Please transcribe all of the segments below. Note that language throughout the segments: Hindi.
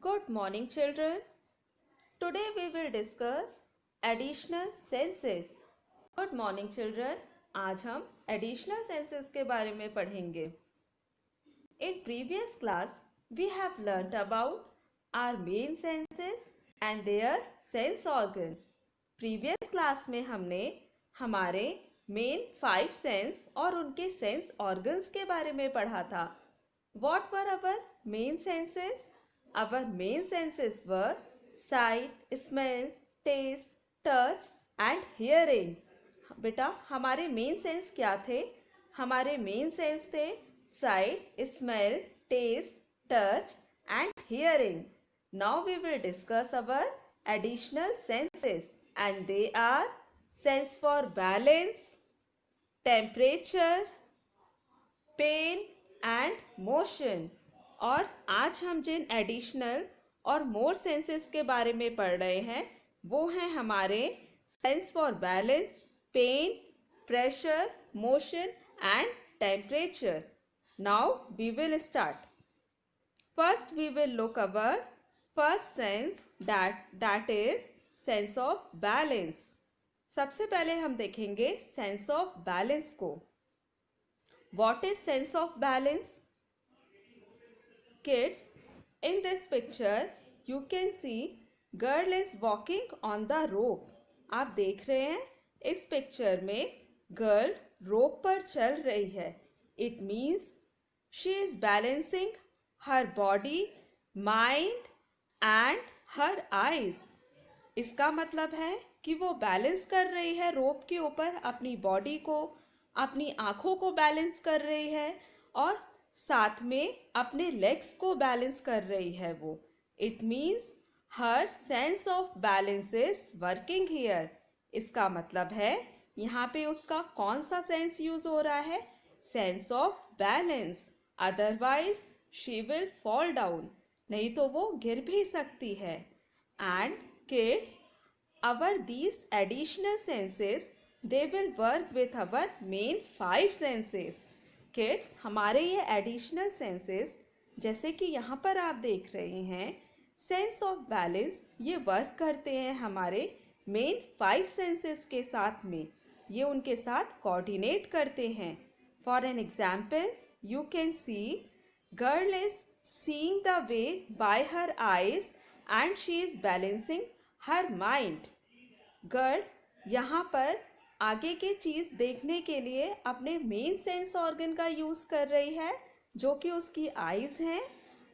Good morning, children. Today we will discuss additional senses. Good morning, children. आज हम additional senses के बारे में पढ़ेंगे. In previous class, we have learnt about our main senses and their sense organ. Previous class में हमने हमारे main 5 sense और उनके sense organs के बारे में पढ़ा था. What were our main senses? Our main senses were sight, smell, taste, touch and hearing. बेटा हमारे मेन सेंस क्या थे? हमारे मेन सेंस थे sight, smell, taste, touch and hearing. Now we will discuss our additional senses and they are sense for balance, temperature, pain and motion. और आज हम जिन एडिशनल और मोर सेंसेस के बारे में पढ़ रहे हैं वो हैं हमारे sense for balance, pain, pressure, motion and temperature. Now we will start. First we will look our first sense that is sense of balance. सबसे पहले हम देखेंगे सेंस ऑफ बैलेंस को. What is sense of balance? Kids, in this picture you can see girl is walking on the rope. आप देख रहे हैं इस पिक्चर में गर्ल रोप पर चल रही है. It means she is balancing her body, mind and her eyes. इसका मतलब है कि वो बैलेंस कर रही है रोप के ऊपर अपनी बॉडी को, अपनी आँखों को बैलेंस कर रही है और साथ में अपने लेग्स को बैलेंस कर रही है वो. It means her sense of balance is working here. इसका मतलब है यहाँ पे उसका कौन सा सेंस यूज हो रहा है? Sense of balance. Otherwise she will fall down. नहीं तो वो गिर भी सकती है. And kids, our these additional senses they will work with our main 5 senses. Kids, हमारे ये एडिशनल सेंसेस जैसे कि यहाँ पर आप देख रहे हैं सेंस ऑफ बैलेंस, ये वर्क करते हैं हमारे मेन 5 सेंसेस के साथ में. ये उनके साथ कोऑर्डिनेट करते हैं. For an example you can see girl is seeing the way by her eyes and she is balancing her mind. Girl यहाँ पर आगे की चीज़ देखने के लिए अपने मेन सेंस ऑर्गन का यूज़ कर रही है जो कि उसकी आइज़ हैं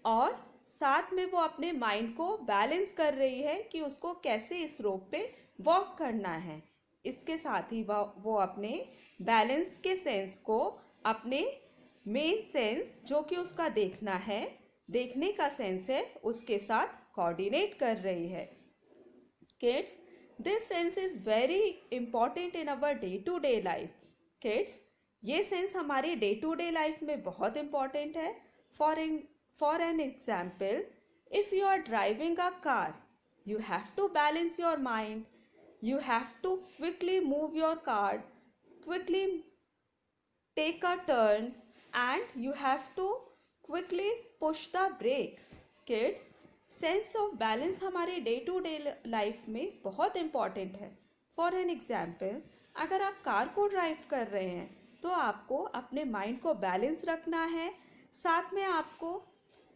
और साथ में वो अपने माइंड को बैलेंस कर रही है कि उसको कैसे इस रोप पे वॉक करना है. इसके साथ ही वो अपने बैलेंस के सेंस को अपने मेन सेंस जो कि उसका देखना है, देखने का सेंस है, उसके साथ कोऑर्डिनेट कर रही है. Kids, this sense is very important in our day to day life. Kids, ये सेंस हमारे डे टू डे लाइफ में बहुत इम्पॉर्टेंट है. For an example, if you are driving a car, you have to balance your mind. You have to quickly move your car, quickly take a turn and you have to quickly push the brake. Kids, sense of balance हमारे डे टू डे लाइफ में बहुत इम्पॉर्टेंट है. फॉर एन एग्जाम्पल, अगर आप कार को ड्राइव कर रहे हैं तो आपको अपने माइंड को बैलेंस रखना है. साथ में आपको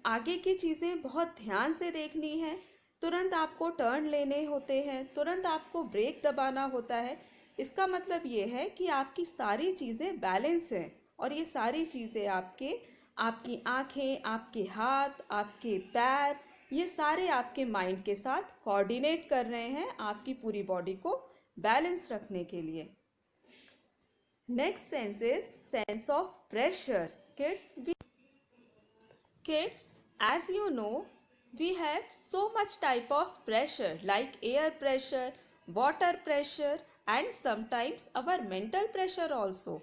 आगे की चीज़ें बहुत ध्यान से देखनी है. तुरंत आपको टर्न लेने होते हैं, तुरंत आपको ब्रेक दबाना होता है. इसका मतलब ये है कि आपकी सारी चीज़ें बैलेंस हैं और ये सारी चीज़ें आपकी आँखें, आपके हाथ, आपके पैर, ये सारे आपके माइंड के साथ कोऑर्डिनेट कर रहे हैं आपकी पूरी बॉडी को बैलेंस रखने के लिए. Next sense is sense of pressure. Kids, as you know we have so much type of pressure like air pressure, water pressure and sometimes our mental pressure also.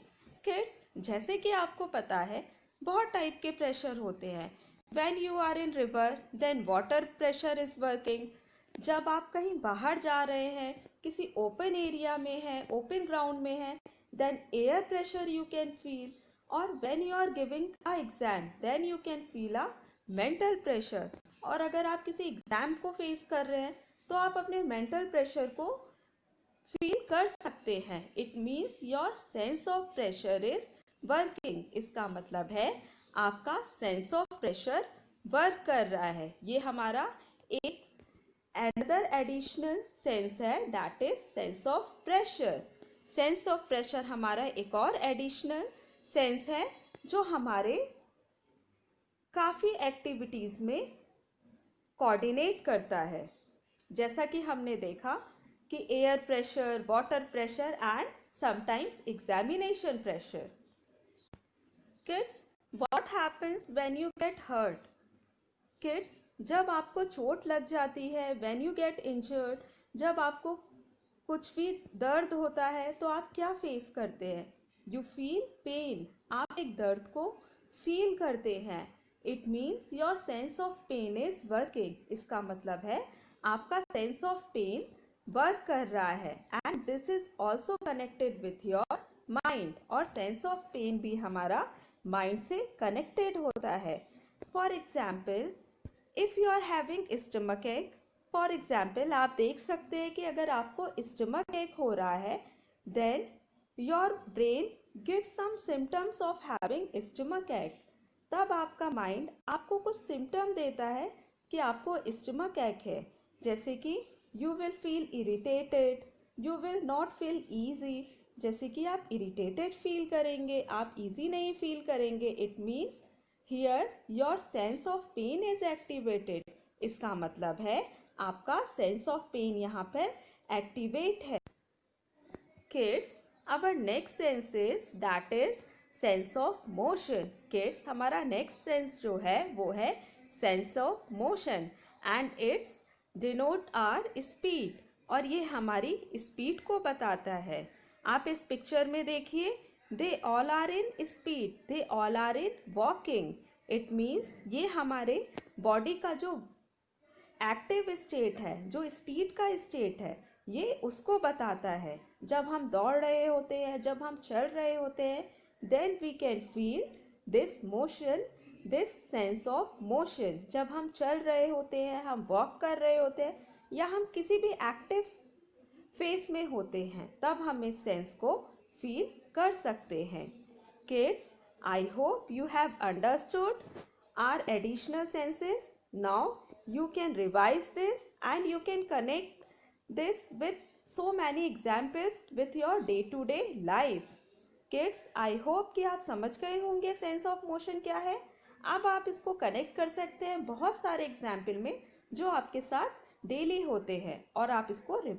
Kids, जैसे कि आपको पता है बहुत टाइप के प्रेशर होते हैं. When you are in river, then water pressure is working. जब आप कहीं बाहर जा रहे हैं, किसी ओपन एरिया में हैं, ओपन ग्राउंड में हैं, then air pressure you can feel. और when you are giving a exam, then you can feel a mental pressure. और अगर आप किसी एग्जाम को फेस कर रहे हैं तो आप अपने मेंटल प्रेशर को फील कर सकते हैं। It means your sense of pressure is working. इसका मतलब है आपका सेंस ऑफ प्रेशर वर्क कर रहा है। ये हमारा एक another additional सेंस है, that is sense of pressure. Sense of pressure हमारा एक और एडिशनल सेंस है जो हमारे काफ़ी एक्टिविटीज़ में कोऑर्डिनेट करता है। जैसा कि हमने देखा कि air pressure, water pressure and sometimes examination pressure. Kids, what happens when you get hurt? Kids, जब आपको चोट लग जाती है, व्हेन यू गेट इंजर्ड, जब आपको कुछ भी दर्द होता है तो आप क्या फेस करते हैं? You feel pain. आप एक दर्द को फील करते हैं। It means your sense of pain is working. इसका मतलब है आपका सेंस ऑफ पेन वर्क कर रहा है and this is also connected with your mind. और सेंस ऑफ पेन भी हमारा माइंड से कनेक्टेड होता है। For example, if you are having stomach ache, for example आप देख सकते हैं कि अगर आपको स्टमक एक हो रहा है then your brain give some symptoms of having stomach ache. तब आपका माइंड आपको कुछ सिम्टम देता है कि आपको स्टमक एक है। जैसे कि you will feel irritated, you will not feel easy. जैसे कि आप इरिटेटेड फील करेंगे, आप ईजी नहीं फील करेंगे। It means here your sense of pain is activated. इसका मतलब है आपका सेंस ऑफ पेन यहाँ पर एक्टिवेट है। Kids, our next sense is that is sense of motion. Kids, हमारा नेक्स्ट सेंस जो है वो है sense of motion and it's denote our speed. और ये हमारी स्पीड को बताता है। आप इस पिक्चर में देखिए, they all are in speed, they all are in walking. It means ये हमारे बॉडी का जो एक्टिव स्टेट है, जो स्पीड का स्टेट है, ये उसको बताता है। जब हम दौड़ रहे होते हैं, जब हम चल रहे होते हैं, then we can feel this motion, this sense of motion. जब हम चल रहे होते हैं, हम वॉक कर रहे होते हैं या हम किसी भी एक्टिव फेस में होते हैं, तब हम इस सेंस को फील कर सकते हैं। Kids, I hope you have understood our additional senses. Now you can revise this and you can connect this with so many examples with your day to day life. Kids, I hope कि आप समझ गए होंगे सेंस ऑफ मोशन क्या है। अब आप इसको कनेक्ट कर सकते हैं बहुत सारे एग्जाम्पल में जो आपके साथ डेली होते हैं और आप इसको रिवाइज